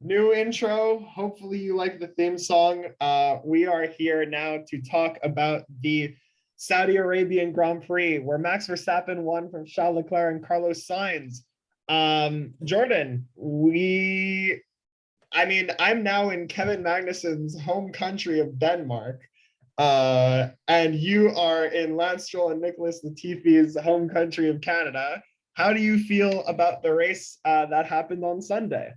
New intro. Hopefully you like the theme song. We are here now to talk about the Saudi Arabian Grand Prix, where Max Verstappen won from Charles Leclerc and Carlos Sainz. Jordan, I'm now in Kevin Magnussen's home country of Denmark. And you are in Lance Stroll and Nicholas Latifi's home country of Canada. How do you feel about the race that happened on Sunday?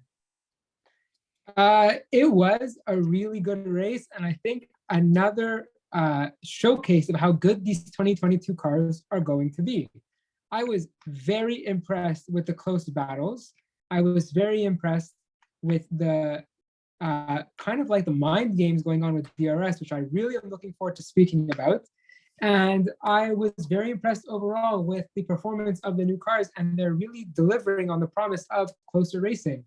It was a really good race, and I think another showcase of how good these 2022 cars are going to be. I was very impressed with the close battles. I was very impressed with the kind of like the mind games going on with DRS, which I really am looking forward to speaking about. And I was very impressed overall with the performance of the new cars, and they're really delivering on the promise of closer racing.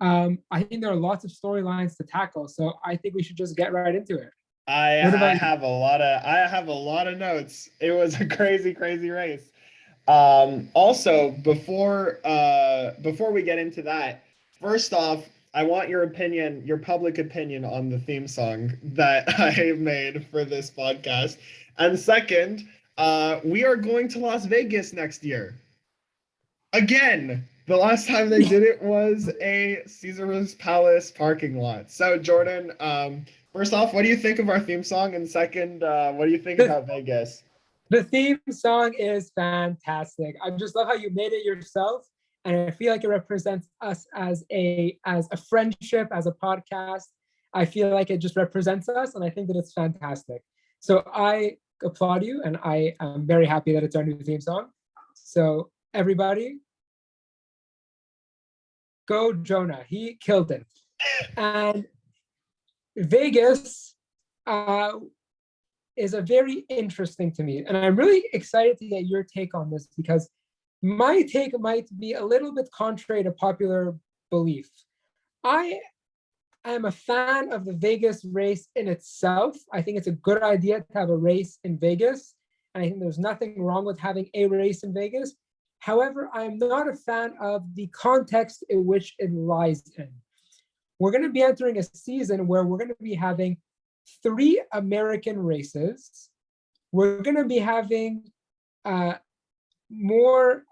I think there are lots of storylines to tackle, so I think we should just get right into it. I have a lot of notes. It was a crazy race. Also, before we get into that, first off, I want your opinion, your public opinion on the theme song that I made for this podcast. And second, we are going to Las Vegas next year. Again, the last time they did it was a Caesar's Palace parking lot. So, Jordan, first off, what do you think of our theme song? And second, what do you think about Vegas? The theme song is fantastic. I just love how you made it yourself, and I feel like it represents us as a friendship, as a podcast. I feel like it just represents us, and I think that it's fantastic. So I applaud you, and I am very happy that it's our new theme song. So everybody, go Jonah. He killed it. And Vegas is a very interesting to me. And I'm really excited to get your take on this because my take might be a little bit contrary to popular belief. I am a fan of the Vegas race in itself. I think it's a good idea to have a race in Vegas. And I think there's nothing wrong with having a race in Vegas. However, I'm not a fan of the context in which it lies in. We're going to be entering a season where we're going to be having 3 American races. We're going to be having more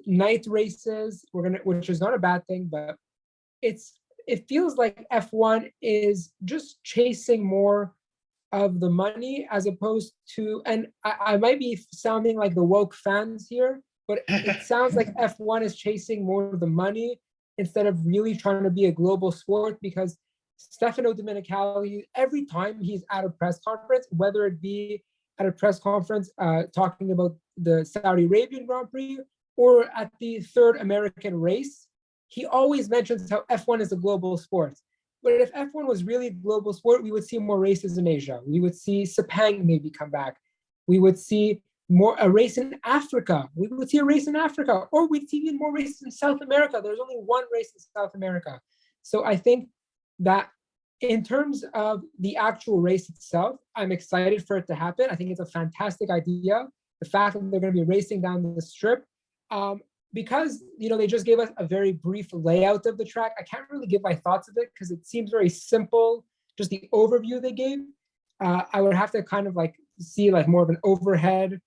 night races. Which is not a bad thing, but it feels like F1 is just chasing more of the money as opposed to, and I might be sounding like the woke fans here, but it sounds like F1 is chasing more of the money instead of really trying to be a global sport, because Stefano Domenicali, every time he's at a press conference, whether it be at a press conference talking about the Saudi Arabian Grand Prix or at the 3rd American race, he always mentions how F1 is a global sport. But if F1 was really a global sport, we would see more races in Asia. We would see Sepang maybe come back. We would see a race in Africa. We would see a race in Africa, or we'd see even more races in South America. There's only one race in South America. So I think that in terms of the actual race itself, I'm excited for it to happen. I think it's a fantastic idea. The fact that they're going to be racing down the strip, because they just gave us a very brief layout of the track. I can't really give my thoughts of it because it seems very simple. Just the overview they gave. I would have to kind of like see like more of an overhead.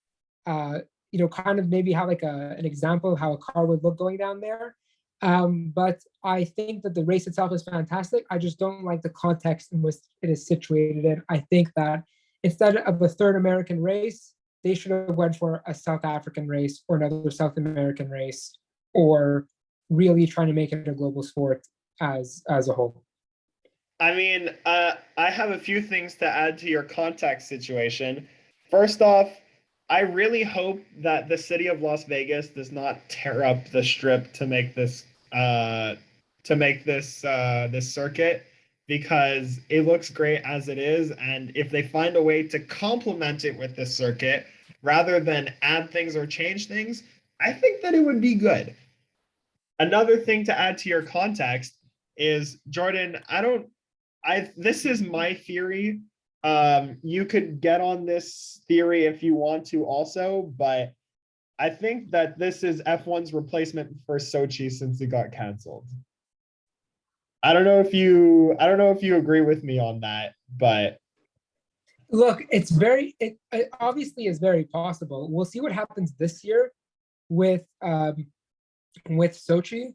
Kind of maybe have like an example of how a car would look going down there. But I think that the race itself is fantastic. I just don't like the context in which it is situated in. I think that instead of a 3rd American race, they should have went for a South African race or another South American race, or really trying to make it a global sport as a whole. I have a few things to add to your context situation. First off, I really hope that the city of Las Vegas does not tear up the strip to make this this circuit, because it looks great as it is, and if they find a way to complement it with this circuit rather than add things or change things, I think that it would be good. Another thing to add to your context is, Jordan, this is my theory. You could get on this theory if you want to also, but I think that this is F1's replacement for Sochi since it got canceled. I don't know if you agree with me on that, but Look, it obviously is very possible. We'll see what happens this year with with Sochi.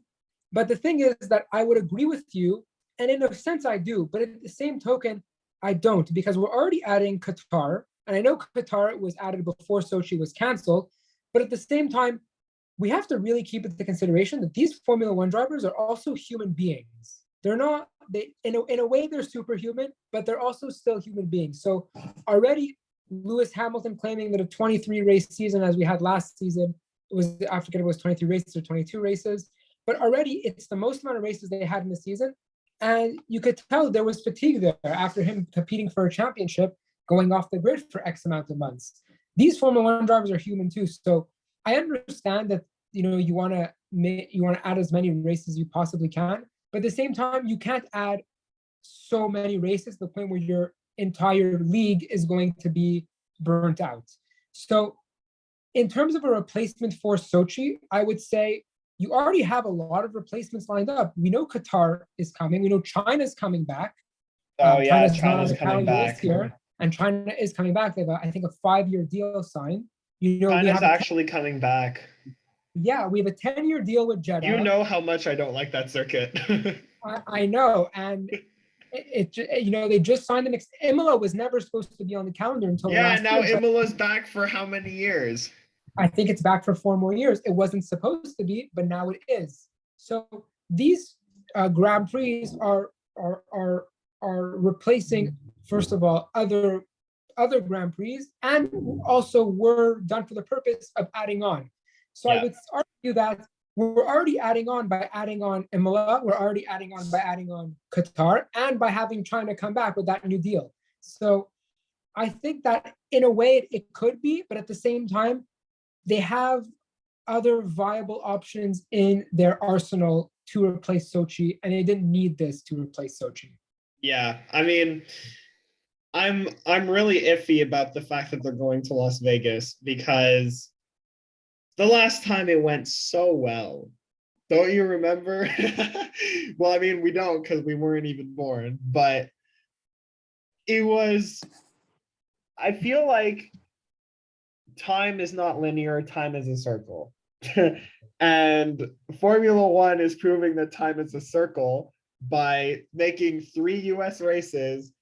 But the thing is that I would agree with you, and in a sense I do, but at the same token, I don't, because we're already adding Qatar, and I know Qatar was added before Sochi was canceled, but at the same time, we have to really keep into consideration that these Formula One drivers are also human beings. They're not they in a way they're superhuman, but they're also still human beings. So already Lewis Hamilton claiming that a 23 race season as we had last season, it was I forget it was 23 races or 22 races, but already it's the most amount of races they had in the season. And you could tell there was fatigue there after him competing for a championship, going off the grid for X amount of months. These Formula One drivers are human too. So I understand that you want to add as many races as you possibly can, but at the same time, you can't add so many races to the point where your entire league is going to be burnt out. So in terms of a replacement for Sochi, I would say you already have a lot of replacements lined up. We know Qatar is coming. We know China's coming back. oh yeah, China's not on China's the coming calendar this back. year, and China is coming back. They have, I think, a 5-year deal signed. We China's have actually coming back. we have a 10-year deal with You Jeddah. know how much I don't like that circuit. I know, and they just signed the next. Imola was never supposed to be on the calendar until Yeah, last now year, but Imola's back for how many years? I think it's back for 4 more years. It wasn't supposed to be, but now it is. So these Grand Prix are replacing, first of all, other Grand Prix, and also were done for the purpose of adding on. So I Yeah. would argue that we're already adding on by adding on Imola, we're already adding on by adding on Qatar, and by having China come back with that new deal. So I think that in a way it could be, but at the same time, they have other viable options in their arsenal to replace Sochi, and they didn't need this to replace Sochi. Yeah. I mean, I'm really iffy about the fact that they're going to Las Vegas because the last time it went so well. Don't you remember? Well, I mean, we don't because we weren't even born, but it was, I feel like time is not linear, time is a circle. And Formula One is proving that time is a circle by making 3 US races,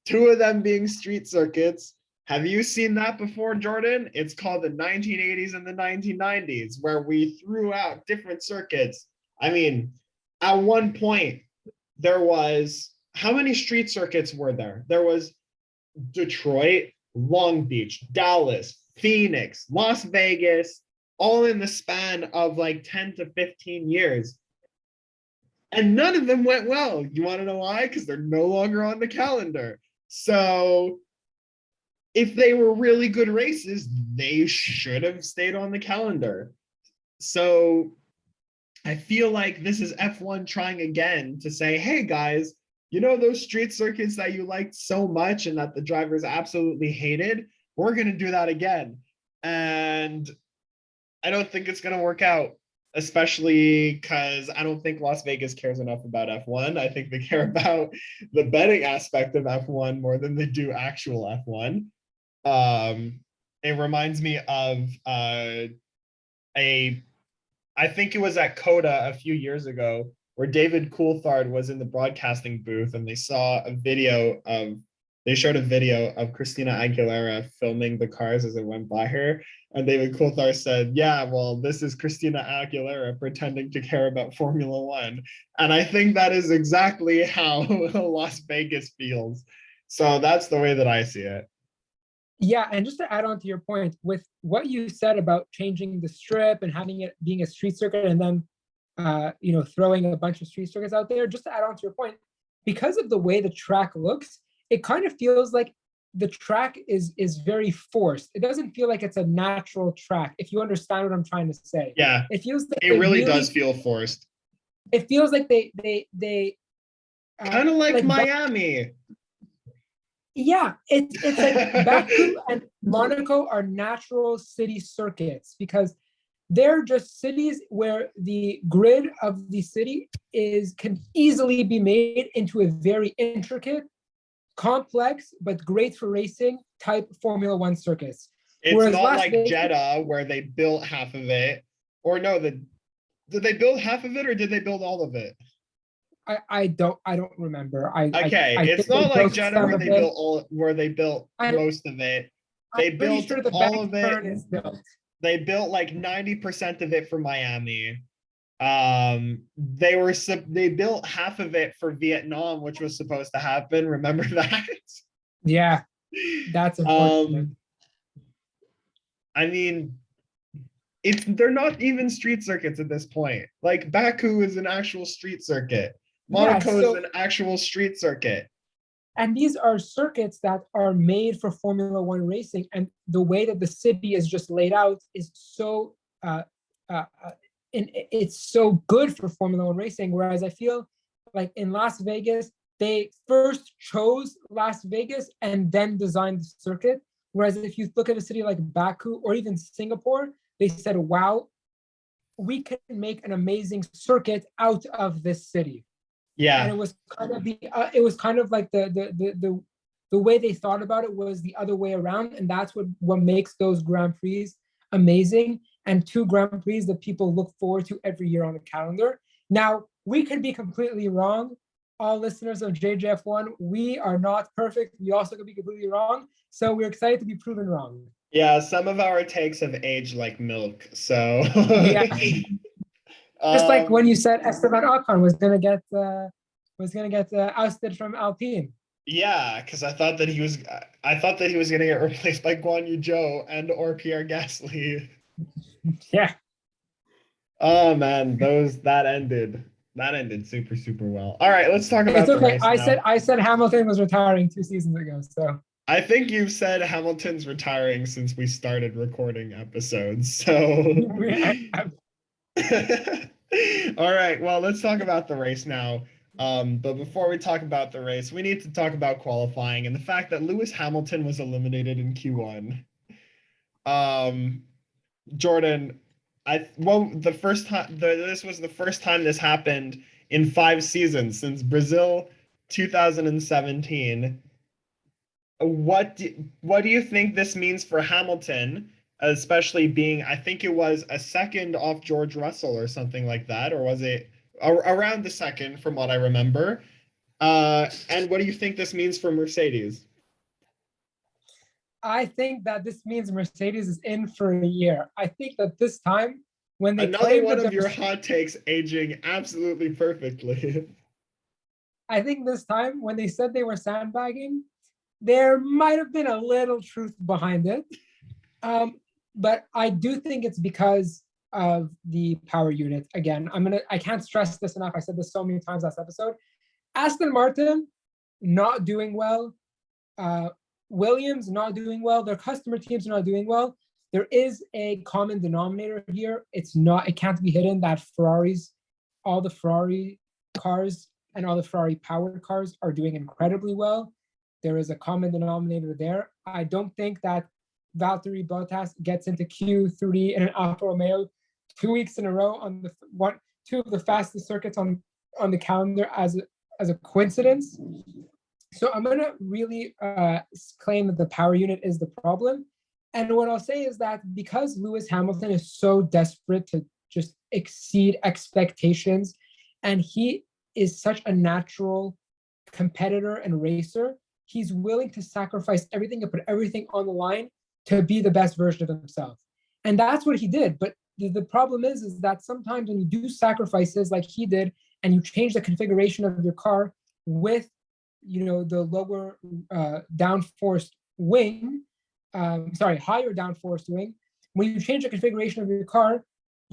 two of them being street circuits. Have you seen that before, Jordan? It's called the 1980s and the 1990s, where we threw out different circuits. I mean, at one point, there was how many street circuits were there? There was Detroit, Long Beach, Dallas, Phoenix, Las Vegas, all in the span of like 10 to 15 years. And none of them went well. You want to know why? Because they're no longer on the calendar. So if they were really good races, they should have stayed on the calendar. So I feel like this is F1 trying again to say, hey guys, you know those street circuits that you liked so much and that the drivers absolutely hated? We're going to do that again. And I don't think it's going to work out, especially because I don't think Las Vegas cares enough about F1. I think they care about the betting aspect of F1 more than they do actual F1. It reminds me of I think it was at Coda a few years ago where David Coulthard was in the broadcasting booth and they showed a video of Christina Aguilera filming the cars as it went by her. And David Coulthard said, yeah, well, this is Christina Aguilera pretending to care about Formula One. And I think that is exactly how Las Vegas feels. So that's the way that I see it. Yeah, and just to add on to your point, with what you said about changing the strip and having it being a street circuit, and then throwing a bunch of street circuits out there, just to add on to your point, because of the way the track looks, it kind of feels like the track is very forced. It doesn't feel like it's a natural track, if you understand what I'm trying to say. Yeah, It feels like it really does feel forced. It feels like they kind of like Miami. Yeah, it's like Baku and Monaco are natural city circuits because they're just cities where the grid of the city can easily be made into a very intricate, complex, but great for racing type Formula One circuits. It's Whereas not Las like Vegas, Jeddah where they built half of it. Or no, did they build half of it or did they build all of it? I don't remember. Okay, I it's think they not like built Jeddah some where of they it. built I, most of it. I'm They pretty built sure the all bank of it. turn is built. They built like 90% of it for Miami. They built half of it for Vietnam, which was supposed to happen. Remember that? Yeah, that's unfortunate. I mean, they're not even street circuits at this point. Like Baku is an actual street circuit. Yeah, Monaco is so an actual street circuit. and these are circuits that are made for Formula One racing, and the way that the city is just laid out is so uh, uh, it's so good for Formula One racing. Whereas I feel like in Las Vegas, they first chose Las Vegas and then designed the circuit. Whereas if you look at a city like Baku or even Singapore, they said, "Wow, we can make an amazing circuit out of this city." And Yeah. it was kind of like the way they thought about it was the other way around, and that's what makes those Grand Prix amazing, and two Grand Prix that people look forward to every year on the calendar. Now we could be completely wrong. All listeners of JJF1, we are not perfect. We also could be completely wrong, so we're excited to be proven wrong. Yeah, some of our takes have aged like milk. So Yeah, just like when um you said Esteban Ocon was gonna get ousted from Alpine. yeah, because I thought that he was gonna get replaced by Guan Yu Zhou and or Pierre Gasly. Yeah. Oh man, that ended super, super well. All right, let's talk It's about the okay. race now. I said Hamilton was retiring 2 seasons ago. So I think you've said Hamilton's retiring since we started recording episodes. So all right, well, let's talk about the race now. But before we talk about the race, we need to talk about qualifying and the fact that Lewis Hamilton was eliminated in Q1. Jordan, this was the first time this happened in 5 seasons since Brazil 2017. What do you think this means for Hamilton, especially being, I think it was a second off George Russell or something like that, or was it around the second from what I remember? And what do you think this means for Mercedes? I think that this means Mercedes is in for a year. I think that this time, when they Another claimed one that of your hot takes aging absolutely perfectly. I think this time when they said they were sandbagging, there might have been a little truth behind it. But I do think it's because of the power unit. Again, I can't stress this enough. I said this so many times last episode. Aston Martin not doing well. Williams not doing well. Their customer teams are not doing well. There is a common denominator here. It can't be hidden that all the Ferrari cars and all the Ferrari powered cars are doing incredibly well. There is a common denominator there. I don't think that Valtteri Bottas gets into Q3 in an Alfa Romeo 2 weeks in a row on two of the fastest circuits on the calendar as a coincidence. So I'm going to really claim that the power unit is the problem. And what I'll say is that because Lewis Hamilton is so desperate to just exceed expectations, and he is such a natural competitor and racer, he's willing to sacrifice everything and put everything on the line to be the best version of himself. And that's what he did. But the problem is that sometimes when you do sacrifices like he did, and you change the configuration of your car with the lower downforce wing, higher downforce wing, when you change the configuration of your car,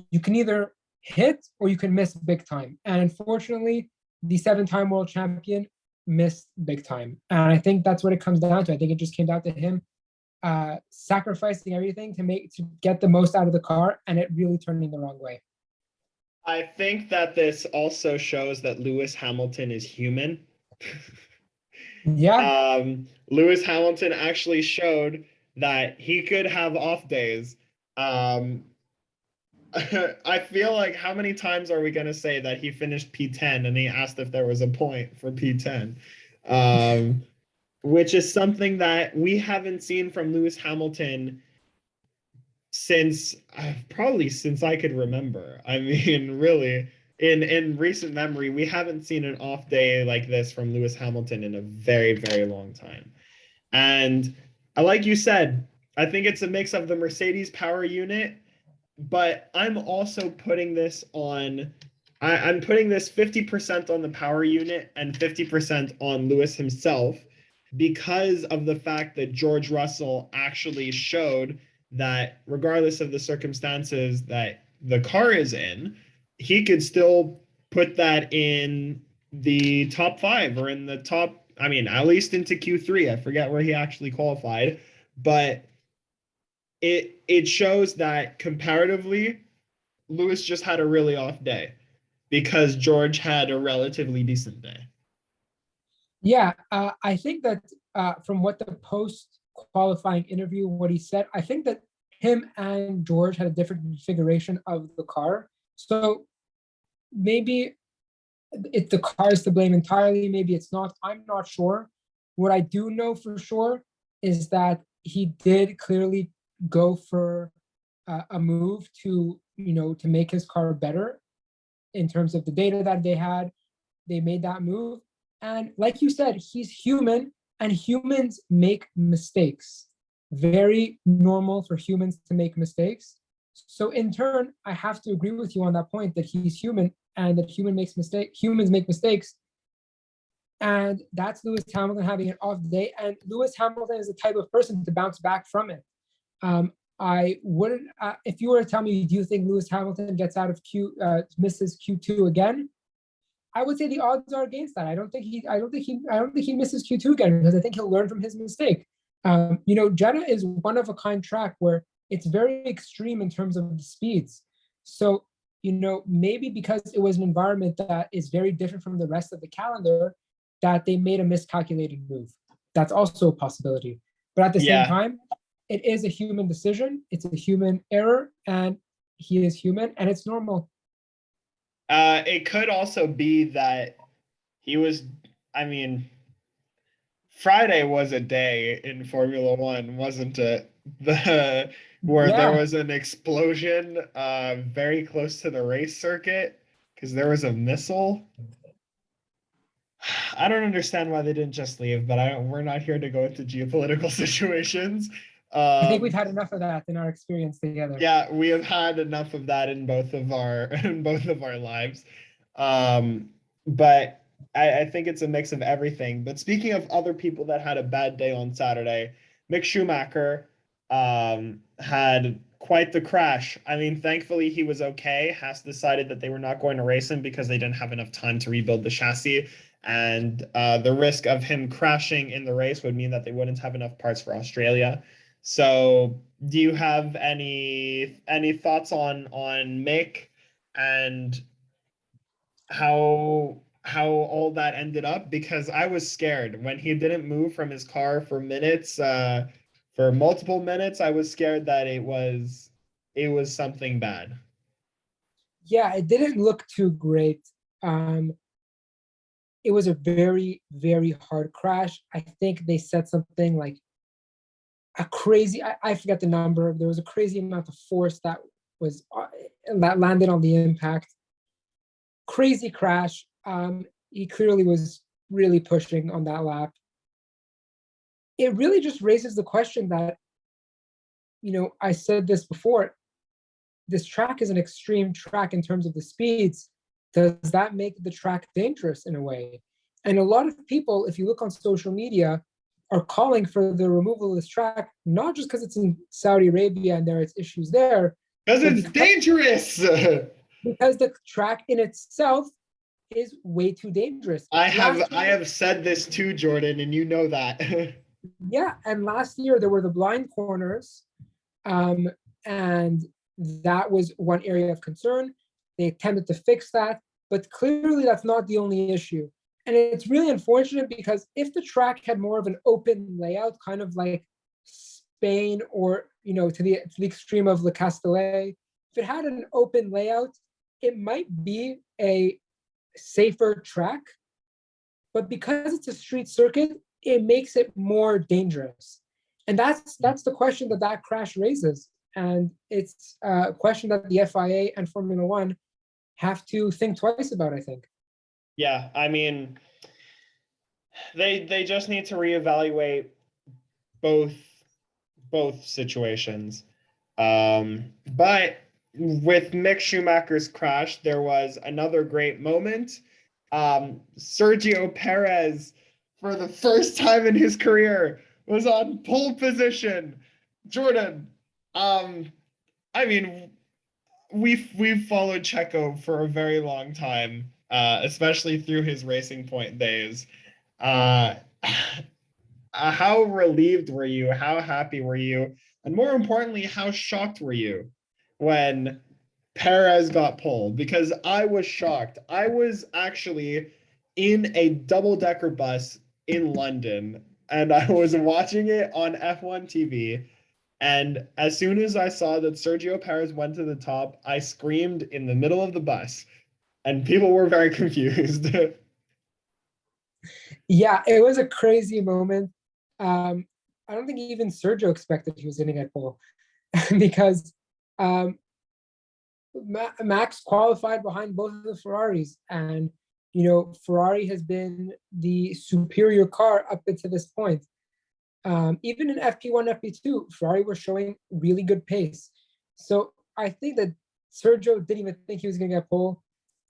you can either hit or you can miss big time. And unfortunately, the 7-time world champion missed big time. And I think that's what it comes down to. I think it just came down to him sacrificing everything to get the most out of the car, and it really turning the wrong way. I think that this also shows that Lewis Hamilton is human. Yeah. Lewis Hamilton actually showed that he could have off days. I feel like how many times are we going to say that he finished P10 and he asked if there was a point for P10? Um, which is something that we haven't seen from Lewis Hamilton since probably since I could remember. I mean, really, in recent memory, we haven't seen an off day like this from Lewis Hamilton in a very, very long time. And like you said, I think it's a mix of the Mercedes power unit, but I'm also putting this on. I'm putting this 50% on the power unit and 50% on Lewis himself because of the fact that George Russell actually showed that regardless of the circumstances that the car is in, he could still put that in the top five or in the top, I mean, at least into Q3. I forget where he actually qualified, but it shows that comparatively, Lewis just had a really off day because George had a relatively decent day. Yeah, I think that from what the post qualifying interview, what he said, I think that him and George had a different configuration of the car. So maybe it's the car is to blame entirely. Maybe it's not. I'm not sure. What I do know for sure is that he did clearly go for a move to, to make his car better in terms of the data that they had. They made that move. And like you said, he's human and humans make mistakes. Very normal for humans to make mistakes. So in turn, I have to agree with you on that point that he's human and that humans make mistakes. And that's Lewis Hamilton having an off day. And Lewis Hamilton is the type of person to bounce back from it. I wouldn't, if you were to tell me, do you think Lewis Hamilton gets out of misses Q2 again? I would say the odds are against that. I don't think he misses Q2 again because I think he'll learn from his mistake. Jeddah is one of a kind track where it's very extreme in terms of the speeds. So, maybe because it was an environment that is very different from the rest of the calendar, that they made a miscalculated move. That's also a possibility. But at the same time, it is a human decision. It's a human error, and he is human, and it's normal. It could also be that he was, I mean, Friday was a day in Formula One, wasn't it? Where there was an explosion very close to the race circuit because there was a missile. I don't understand why they didn't just leave, but we're not here to go into geopolitical situations. I think we've had enough of that in our experience together. Yeah, we have had enough of that in both of our lives. But I think it's a mix of everything. But speaking of other people that had a bad day on Saturday, Mick Schumacher had quite the crash. I mean, thankfully he was okay. Haas decided that they were not going to race him because they didn't have enough time to rebuild the chassis. And the risk of him crashing in the race would mean that they wouldn't have enough parts for Australia. So do you have any thoughts on Mick and how all that ended up? Because I was scared when he didn't move from his car for minutes, for multiple minutes. I was scared that it was something bad. Yeah, it didn't look too great. It was a very, very hard crash. I think they said something like a crazy, I forget the number. There was a crazy amount of force that landed on the impact. Crazy crash. He clearly was really pushing on that lap. It really just raises the question that, I said this before, this track is an extreme track in terms of the speeds. Does that make the track dangerous in a way? And a lot of people, if you look on social media, are calling for the removal of this track, not just because it's in Saudi Arabia and there are issues there. Because it's dangerous. Because the track in itself is way too dangerous. I have said this too, Jordan, and you know that. Yeah, and last year there were the blind corners, and that was one area of concern. They attempted to fix that, but clearly that's not the only issue. And it's really unfortunate because if the track had more of an open layout, kind of like Spain or, to the extreme of Le Castellet, if it had an open layout, it might be a safer track, but because it's a street circuit, it makes it more dangerous. And that's the question that crash raises. And it's a question that the FIA and Formula One have to think twice about, I think. Yeah, I mean, they just need to reevaluate both situations. But with Mick Schumacher's crash, there was another great moment. Sergio Perez, for the first time in his career, was on pole position. Jordan, I mean, we've followed Checo for a very long time, especially through his Racing Point days. Uh, how relieved were you? How happy were you? And more importantly, how shocked were you when Perez got pulled? Because I was shocked. I was actually in a double-decker bus in London, and I was watching it on F1 TV. And as soon as I saw that Sergio Perez went to the top, I screamed in the middle of the bus, and people were very confused. Yeah, it was a crazy moment. I don't think even Sergio expected he was going to get pole because um, Max qualified behind both of the Ferraris, and Ferrari has been the superior car up to this point. Even in FP1, FP2, Ferrari was showing really good pace. So I think that Sergio didn't even think he was going to get pole.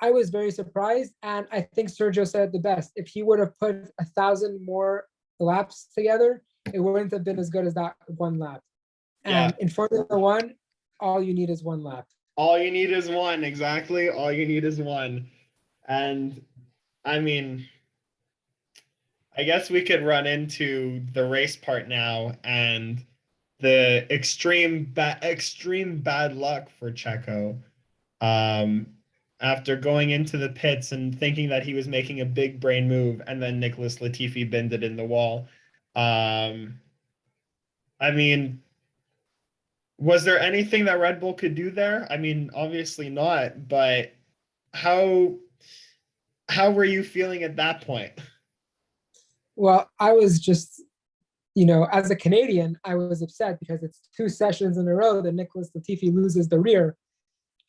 I was very surprised, and I think Sergio said it the best. If he would have put 1,000 more laps together, it wouldn't have been as good as that one lap. Yeah. And in Formula One, all you need is one lap. All you need is one, exactly. All you need is one. And I mean, I guess we could run into the race part now and the extreme bad luck for Checo. After going into the pits and thinking that he was making a big brain move, and then Nicholas Latifi binned it in the wall. I mean, was there anything that Red Bull could do there? I mean, obviously not, but how were you feeling at that point? Well, I was just, as a Canadian, I was upset because it's 2 sessions in a row that Nicholas Latifi loses the rear.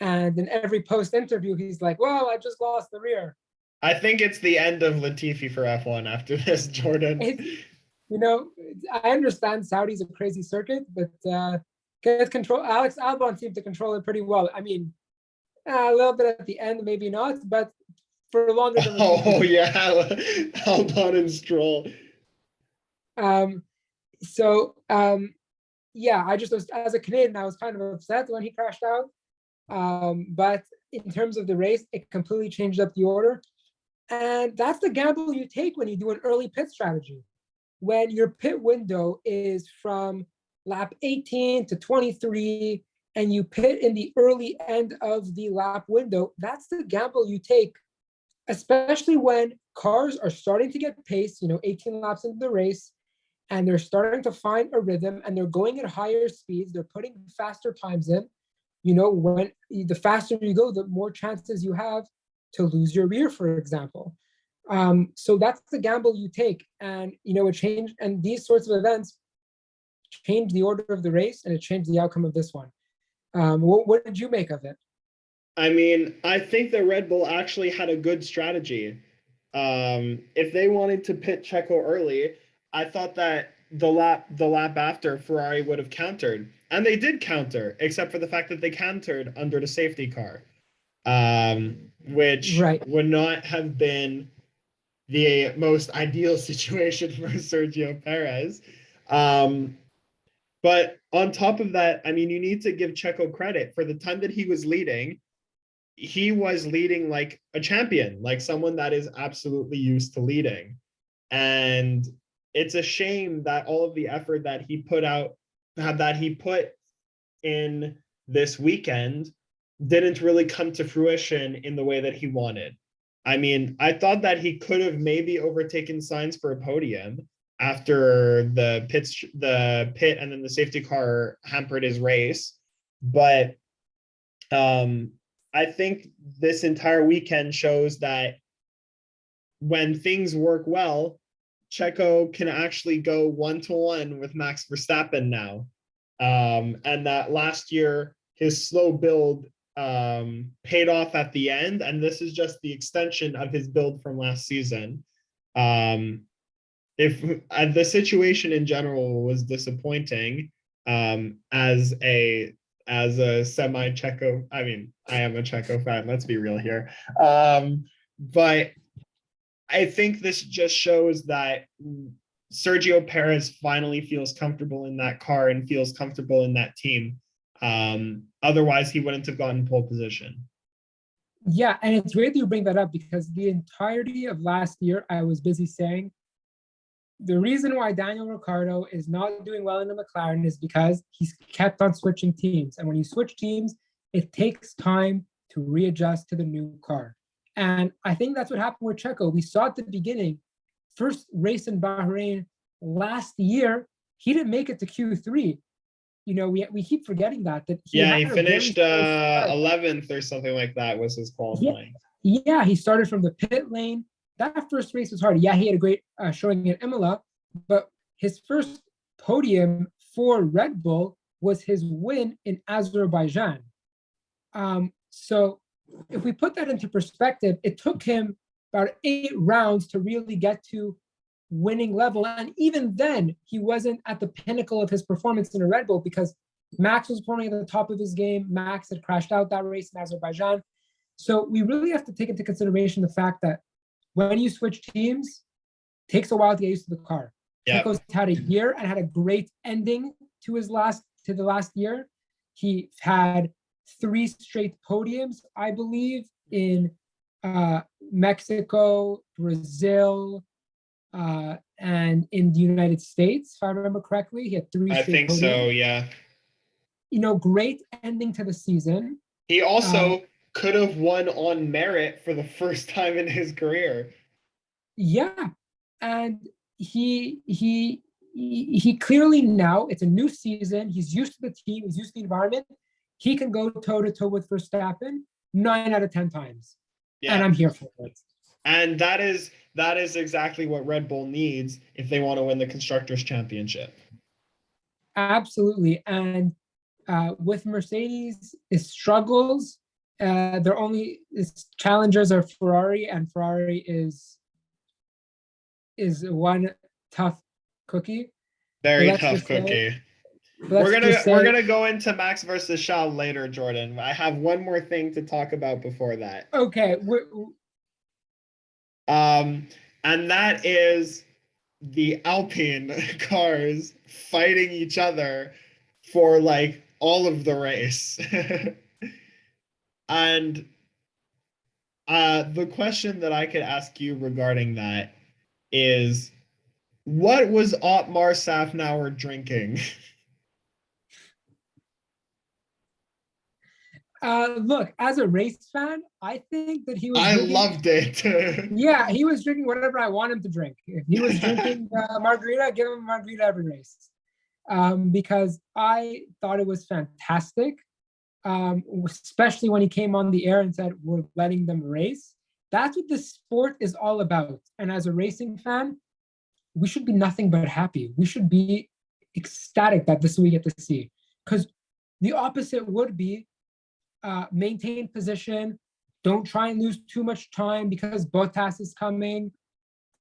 And in every post interview, he's like, well, I just lost the rear. I think it's the end of Latifi for F1 after this, Jordan. I understand Saudi's a crazy circuit, but get control. Alex Albon seemed to control it pretty well. I mean, a little bit at the end, maybe not, but for longer than yeah, Albon and Stroll. Yeah, I just was, as a Canadian, I was kind of upset when he crashed out. But in terms of the race, it completely changed up the order. And that's the gamble you take when you do an early pit strategy. When your pit window is from lap 18 to 23, and you pit in the early end of the lap window, that's the gamble you take, especially when cars are starting to get pace, 18 laps into the race, and they're starting to find a rhythm, and they're going at higher speeds, they're putting faster times in. When the faster you go, the more chances you have to lose your rear, for example. So that's the gamble you take. And, it changed. And these sorts of events change the order of the race, and it changed the outcome of this one. What did you make of it? I mean, I think that Red Bull actually had a good strategy. If they wanted to pit Checo early, I thought that the lap after Ferrari would have countered, and they did counter, except for the fact that they countered under the safety car, which would not have been the most ideal situation for Sergio Perez. But on top of that, I mean, you need to give Checo credit for the time that he was leading. He was leading like a champion, like someone that is absolutely used to leading. And it's a shame that all of the effort that he put in this weekend didn't really come to fruition in the way that he wanted. I mean, I thought that he could have maybe overtaken Sainz for a podium after the pit and then the safety car hampered his race. But Um, I think this entire weekend shows that when things work well, Checo can actually go 1-1 with Max Verstappen now. And that last year, his slow build paid off at the end. And this is just the extension of his build from last season. Um, if the situation in general was disappointing, as a semi Checo, I mean, I am a Checo fan. Let's be real here. But I think this just shows that Sergio Perez finally feels comfortable in that car and feels comfortable in that team. Otherwise, he wouldn't have gotten pole position. Yeah, and it's great that you bring that up because the entirety of last year, I was busy saying the reason why Daniel Ricciardo is not doing well in the McLaren is because he's kept on switching teams. And when you switch teams, it takes time to readjust to the new car. And I think that's what happened with Checo. We saw at the beginning, first race in Bahrain last year, he didn't make it to Q3. You know, we keep forgetting that he finished 11th or something like that was his qualifying. Yeah, he started from the pit lane. That first race was hard. Yeah, he had a great showing at Imola, but his first podium for Red Bull was his win in Azerbaijan. So if we put that into perspective, it took him about 8 rounds to really get to winning level. And even then, he wasn't at the pinnacle of his performance in a Red Bull because Max was performing at the top of his game. Max had crashed out that race in Azerbaijan. So we really have to take into consideration the fact that when you switch teams, it takes a while to get used to the car. Yep. Checo's had a year and had a great ending to the last year. He had 3 straight podiums, I believe, in Mexico, Brazil, and in the United States, if I remember correctly. He had 3 straight podiums. I think so, yeah. You know, great ending to the season. He also could have won on merit for the first time in his career. Yeah, and he clearly now, it's a new season. He's used to the team. He's used to the environment. He can go toe to toe with Verstappen 9 out of 10 times. Yeah. And I'm here for it. And that is exactly what Red Bull needs if they want to win the Constructors' Championship. Absolutely. And with Mercedes, it struggles. Their only challengers are Ferrari, and Ferrari is one tough cookie. Very tough cookie. We're gonna go into Max versus Charles later, Jordan. I have one more thing to talk about before that. Okay. And that is the Alpine cars fighting each other for like all of the race. And the question that I could ask you regarding that is, what was Otmar Safnauer drinking? Look, as a race fan, I think that he was. I loved it. Yeah, he was drinking whatever I want him to drink. If he was drinking margarita, give him margarita every race. Because I thought it was fantastic, especially when he came on the air and said, we're letting them race. That's what the sport is all about. And as a racing fan, we should be nothing but happy. We should be ecstatic that this is what we get to see. Because the opposite would be maintain position, don't try and lose too much time because Bottas is coming,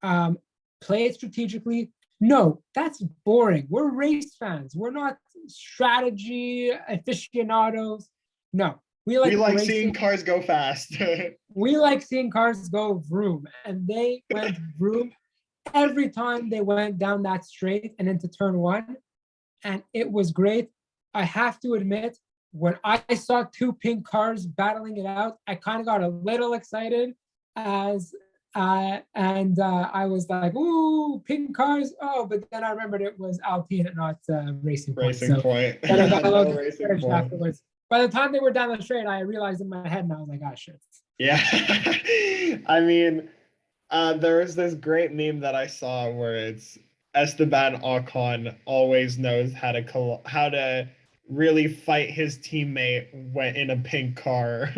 play it strategically. No, that's boring. We're race fans. We're not strategy aficionados. No, we like seeing cars go fast. We like seeing cars go vroom, and they went vroom every time they went down that straight and into turn 1, and it was great. I have to admit, when I saw 2 pink cars battling it out, I kind of got a little excited I was like, ooh, pink cars. Oh, but then I remembered it was Alpine and not Racing Point. Then I got a little discouraged afterwards. By the time they were down the straight, I realized in my head and I was like, oh, shit. Yeah. I mean, there was this great meme that I saw where it's Esteban Ocon always knows how to really fight his teammate went in a pink car.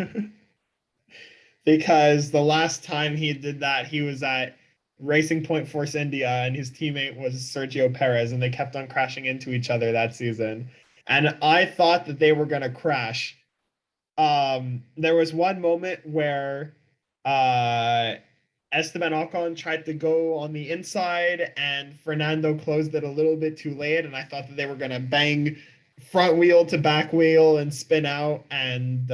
Because the last time he did that, he was at Racing Point Force India, and his teammate was Sergio Perez, and they kept on crashing into each other that season. And I thought that they were going to crash. There was one moment where Esteban Ocon tried to go on the inside, and Fernando closed it a little bit too late, and I thought that they were going to bang front wheel to back wheel and spin out, and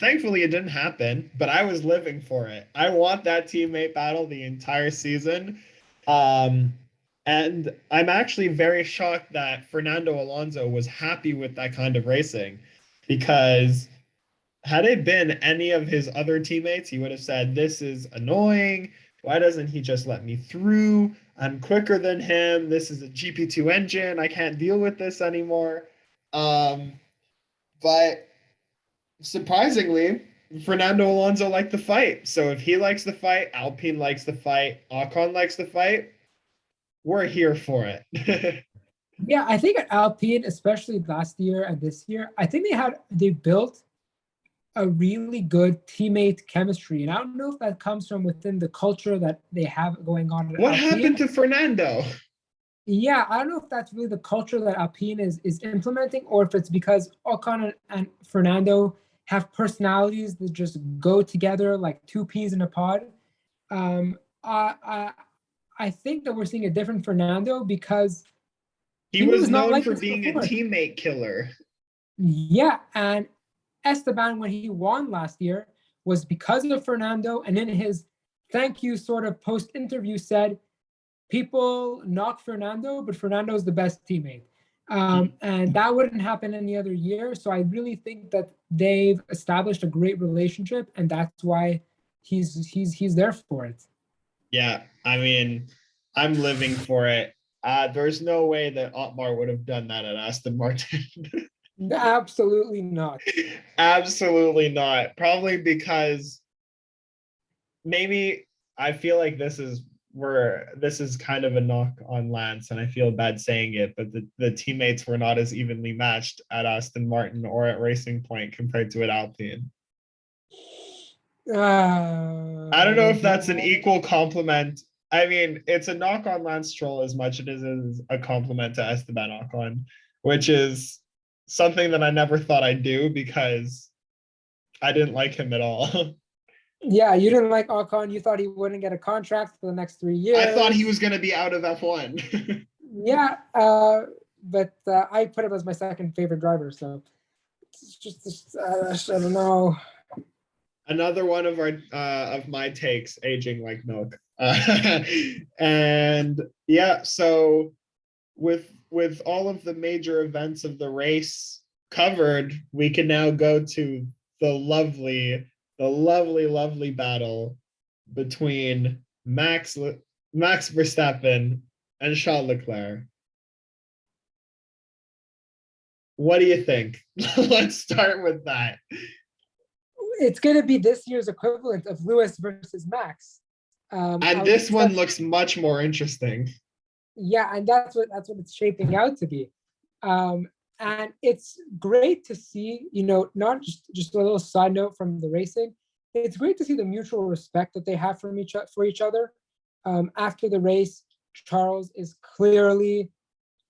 thankfully it didn't happen, but I was living for it. I want that teammate battle the entire season. And I'm actually very shocked that Fernando Alonso was happy with that kind of racing, because had it been any of his other teammates, he would have said, this is annoying. Why doesn't he just let me through? I'm quicker than him. This is a GP2 engine. I can't deal with this anymore. But surprisingly, Fernando Alonso liked the fight. So if he likes the fight, Alpine likes the fight, Ocon likes the fight, we're here for it. Yeah, I think at Alpine, especially last year and this year, I think they built a really good teammate chemistry. And I don't know if that comes from within the culture that they have going on at What Alpine. happened to Fernando? Yeah, I don't know if that's really the culture that Alpine is implementing, or if it's because Ocon and Fernando have personalities that just go together like two peas in a pod. I think that we're seeing a different Fernando because he was not known like for this being before. a teammate killer. Yeah, and Esteban, when he won last year, was because of Fernando, and in his thank you sort of post-interview said, people knock Fernando, but Fernando's the best teammate. And that wouldn't happen any other year. So I really think that they've established a great relationship, and that's why he's there for it. Yeah, I mean, I'm living for it. There's no way that Otmar would have done that at Aston Martin. Absolutely not. Absolutely not. Probably because maybe I feel like this is kind of a knock on Lance, and I feel bad saying it, but the teammates were not as evenly matched at Aston Martin or at Racing Point compared to at Alpine. I don't know if that's an equal compliment. I mean, it's a knock on Lance Stroll as much as it is a compliment to Esteban Ocon, which is something that I never thought I'd do because I didn't like him at all. Yeah, you didn't like Ocon. You thought he wouldn't get a contract for the next 3 years. I thought he was going to be out of F1. Yeah, but I put him as my second favorite driver. So it's just I don't know. Another one of my takes, aging like milk. And yeah, so with all of the major events of the race covered, we can now go to the lovely battle between Max Verstappen and Charles Leclerc. What do you think? Let's start with that. It's going to be this year's equivalent of Lewis versus Max. And this one looks much more interesting. Yeah, and that's what it's shaping out to be. And it's great to see, not just a little side note from the racing. It's great to see the mutual respect that they have for each other. After the race, Charles is clearly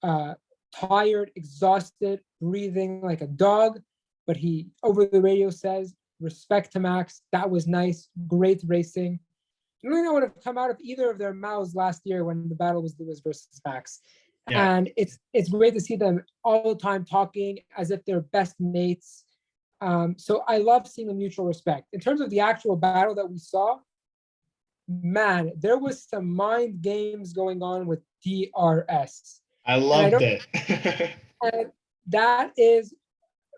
tired, exhausted, breathing like a dog, but he over the radio says, respect to Max. That was nice. Great racing. I don't think that would have come out of either of their mouths last year when the battle was Lewis versus Max. Yeah. And it's great to see them all the time talking as if they're best mates. So I love seeing the mutual respect. In terms of the actual battle that we saw, man, there was some mind games going on with DRS. I loved it. And that is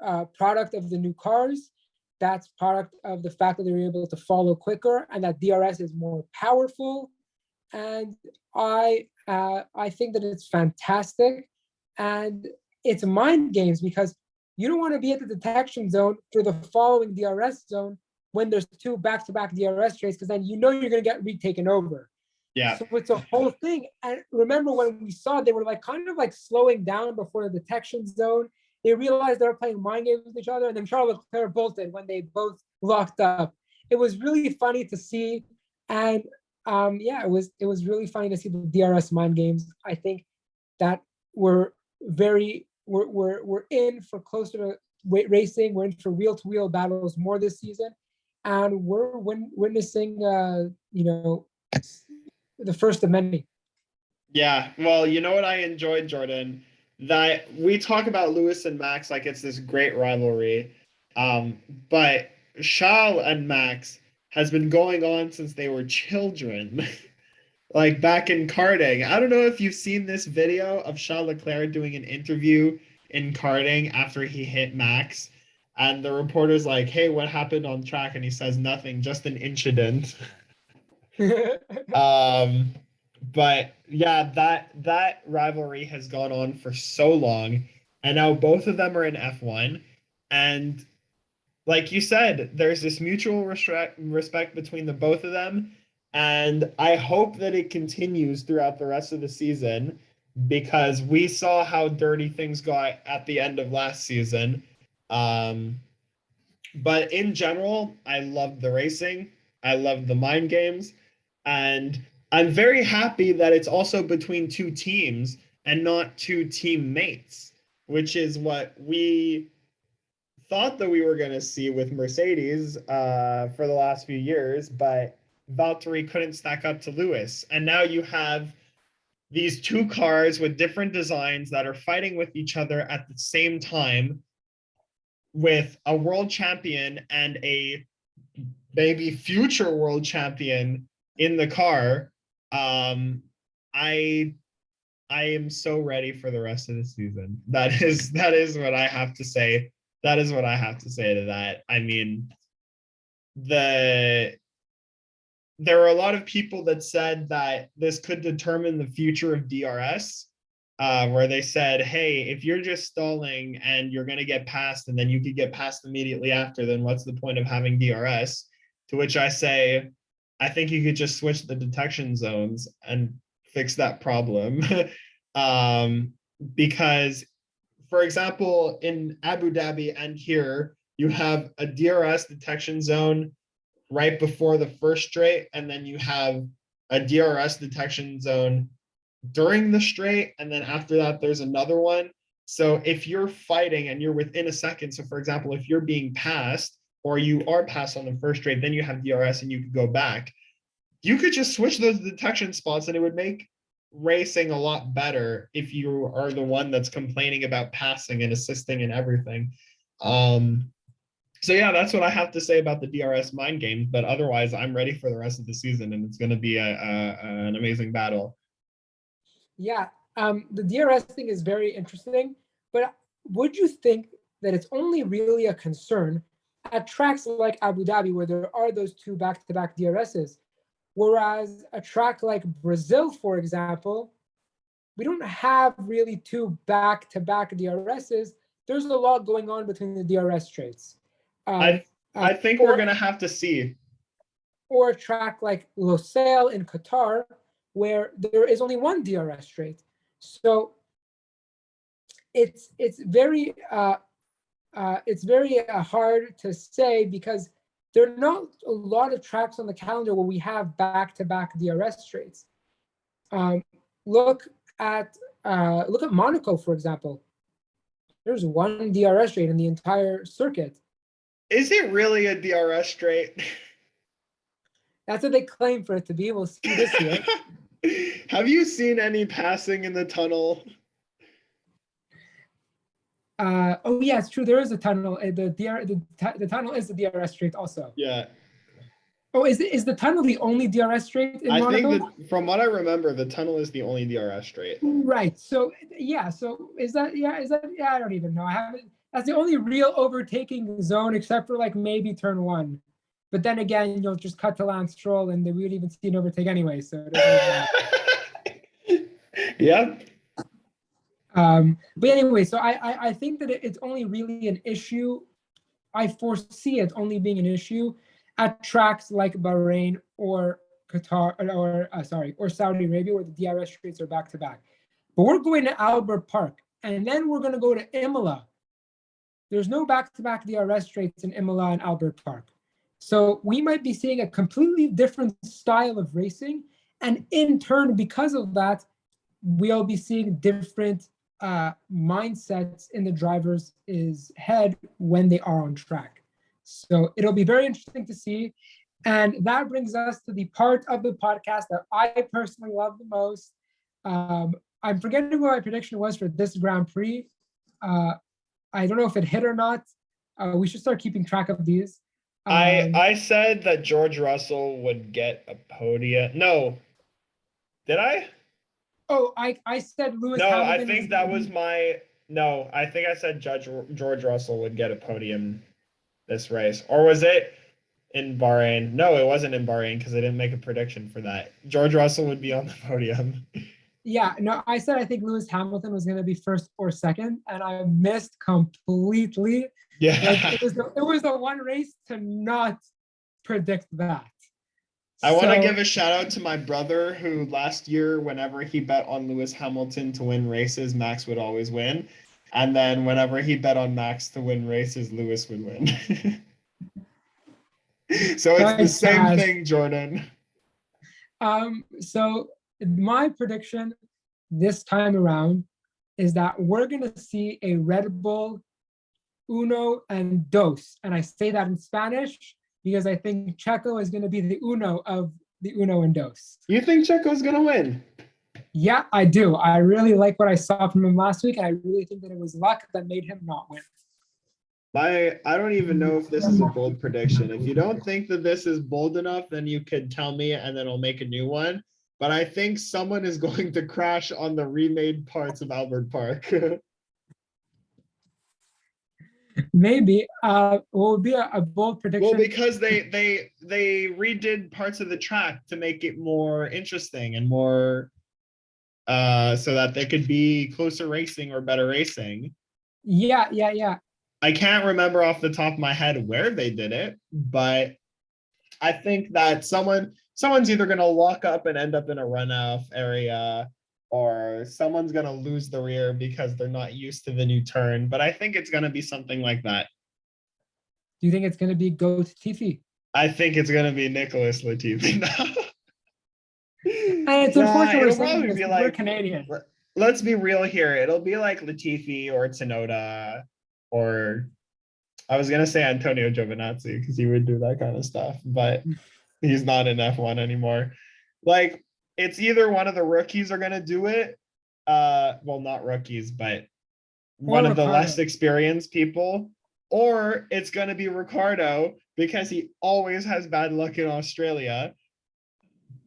a product of the new cars. That's product of the fact that they were able to follow quicker and that DRS is more powerful. And I think that it's fantastic. And it's mind games because you don't want to be at the detection zone for the following DRS zone when there's two back-to-back DRS trains, because then you're going to get retaken over. Yeah. So it's a whole thing. And remember when we saw they were kind of slowing down before the detection zone, They realized they were playing mind games with each other, and then Charles Leclerc bolted when they both locked up. It was really funny to see, and yeah, it was really funny to see the DRS mind games. I think that we're in for closer to racing. We're in for wheel to wheel battles more this season, and we're witnessing the first of many. Yeah, well, you know what I enjoyed, Jordan? That we talk about Lewis and Max like it's this great rivalry. Um, but Charles and Max has been going on since they were children, like back in karting. I don't know if you've seen this video of Charles Leclerc doing an interview in karting after he hit Max. And the reporter's like, "Hey, what happened on track?" And he says, "Nothing, just an incident." Um, but yeah, that rivalry has gone on for so long, and now both of them are in F1, and like you said, there's this mutual respect between the both of them, and I hope that it continues throughout the rest of the season because we saw how dirty things got at the end of last season. Um, but in general, I love the racing. I love the mind games. And I'm very happy that it's also between two teams and not two teammates, which is what we thought that we were going to see with Mercedes for the last few years. But Valtteri couldn't stack up to Lewis. And now you have these two cars with different designs that are fighting with each other at the same time with a world champion and a maybe future world champion in the car. I am so ready for the rest of the season. That is what I have to say. That is what I have to say to that. I mean, there were a lot of people that said that this could determine the future of DRS, where they said, hey, if you're just stalling and you're going to get passed and then you could get passed immediately after, then what's the point of having DRS? To which I say, I think you could just switch the detection zones and fix that problem. Because, for example, in Abu Dhabi and here, you have a DRS detection zone right before the first straight, and then you have a DRS detection zone during the straight, and then after that, there's another one. So if you're fighting and you're within a second, so for example, if you're being passed or you are passed on the first straight, then you have DRS and you could go back. You could just switch those detection spots and it would make racing a lot better if you are the one that's complaining about passing and assisting and everything. So yeah, that's what I have to say about the DRS mind games. But otherwise, I'm ready for the rest of the season, and it's going to be an amazing battle. Yeah, the DRS thing is very interesting, but would you think that it's only really a concern at tracks like Abu Dhabi where there are those two back-to-back DRSs, whereas a track like Brazil, for example, we don't have really two back-to-back DRSs. There's a lot going on between the DRS straights. I think we're going to have to see. Or a track like Losail in Qatar, where there is only one DRS straight. So it's very hard to say because there are not a lot of tracks on the calendar where we have back-to-back DRS straights. Look at Monaco, for example. There's one DRS straight in the entire circuit. Is it really a DRS straight? That's what they claim for it to be. We'll see this year. Have you seen any passing in the tunnel? Oh yeah, it's true. There is a tunnel. The tunnel is the DRS straight also. Yeah. Oh, is the tunnel the only DRS straight in Monaco? I think that from what I remember, the tunnel is the only DRS straight. Right. So yeah. So is that? I don't even know. I haven't. That's the only real overtaking zone, except for like maybe turn one. But then again, you'll just cut to Lance Stroll, and they wouldn't even see an overtake anyway. So. Yeah. But anyway, so I think that it's only really an issue. I foresee it only being an issue at tracks like Bahrain or Qatar or Saudi Arabia, where the DRS straights are back to back. But we're going to Albert Park, and then we're going to go to Imola, there's no back-to-back DRS straights in Imola and Albert Park. So we might be seeing a completely different style of racing. And in turn, because of that, we'll be seeing different mindsets in the drivers' head when they are on track. So it'll be very interesting to see. And that brings us to the part of the podcast that I personally love the most. I'm forgetting what my prediction was for this Grand Prix. I don't know if it hit or not. We should start keeping track of these. I said that George Russell would get a podium. No, did I? Oh, I said Lewis No, Hamilton. I think that was my. No, I think I said George Russell would get a podium this race. Or was it in Bahrain? No, it wasn't in Bahrain because I didn't make a prediction for that. George Russell would be on the podium. Yeah, no, I said I think Lewis Hamilton was going to be first or second, and I missed completely. Yeah. Like it was the one race to not predict that. I want to give a shout out to my brother who last year, whenever he bet on Lewis Hamilton to win races, Max would always win. And then whenever he bet on Max to win races, Lewis would win. So it's the same thing, Jordan. So my prediction this time around is that we're going to see a Red Bull uno and dos. And I say that in Spanish because I think Checo is going to be the uno of the uno and dos. You think Checo's going to win? Yeah, I do. I really like what I saw from him last week. And I really think that it was luck that made him not win. I don't even know if this is a bold prediction. If you don't think that this is bold enough, then you could tell me and then I'll make a new one. But I think someone is going to crash on the remade parts of Albert Park. Maybe. Will be a bold prediction. Well, because they redid parts of the track to make it more interesting and more so that there could be closer racing or better racing. Yeah. I can't remember off the top of my head where they did it, but I think that someone's either going to lock up and end up in a runoff area, or someone's going to lose the rear because they're not used to the new turn. But I think it's going to be something like that. Do you think it's going to be Goat Latifi? I think it's going to be Nicholas Latifi now. And it's unfortunate it'll probably be like, we're Canadian. Let's be real here. It'll be like Latifi or Tsunoda, or I was going to say Antonio Giovinazzi because he would do that kind of stuff, but he's not in F1 anymore. Like, it's either one of the rookies are going to do it. Well, not rookies, but one of the less experienced people, or it's going to be Ricciardo because he always has bad luck in Australia,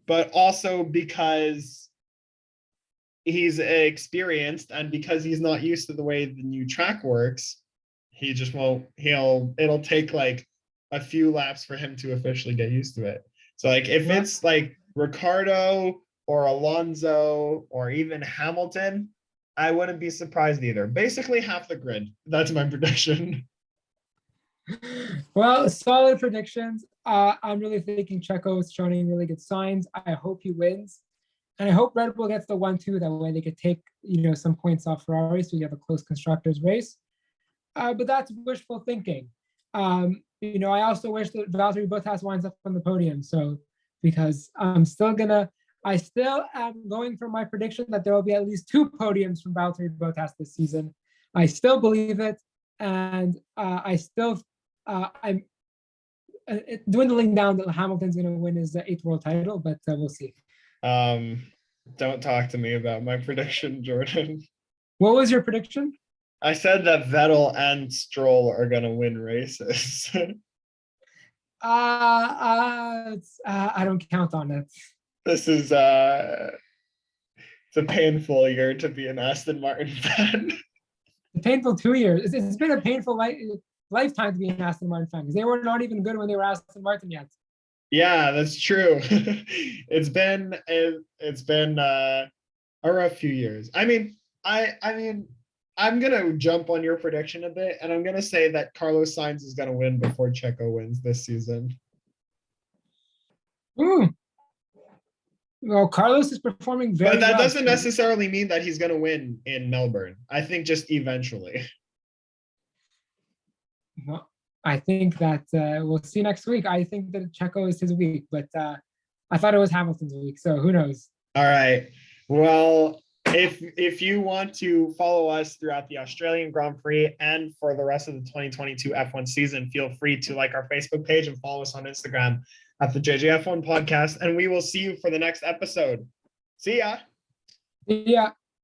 but also because he's experienced and because he's not used to the way the new track works, he just won't, it'll take like a few laps for him to officially get used to it. So like if it's like Ricciardo or Alonso or even Hamilton, I wouldn't be surprised either. Basically half the grid. That's my prediction. Well, solid predictions. I'm really thinking Checo is showing really good signs. I hope he wins. And I hope Red Bull gets the 1-2. That way they could take, some points off Ferrari so we have a close constructors race. But that's wishful thinking. I also wish that Valtteri Bottas winds up on the podium. So because I still am going for my prediction that there will be at least 2 podiums from Valtteri Bottas this season. I still believe it. And I'm dwindling down that Hamilton's going to win his 8th world title, but we'll see. Don't talk to me about my prediction, Jordan. What was your prediction? I said that Vettel and Stroll are going to win races. I don't count on it. This is it's a painful year to be an Aston Martin fan. A painful 2 years. It's been a painful lifetime to be an Aston Martin fan because they were not even good when they were Aston Martin yet. Yeah, that's true. It's been a rough few years. I mean, I'm gonna jump on your prediction a bit, and I'm gonna say that Carlos Sainz is gonna win before Checo wins this season. Well, Carlos is performing very well. But that doesn't necessarily mean that he's gonna win in Melbourne. I think just eventually. Well, I think that we'll see next week. I think that Checo is his week, but I thought it was Hamilton's week, so who knows? All right. Well, if you want to follow us throughout the Australian Grand Prix and for the rest of the 2022 F1 season, feel free to like our Facebook page and follow us on Instagram at the JJF1 podcast. And we will see you for the next episode. See ya. Yeah.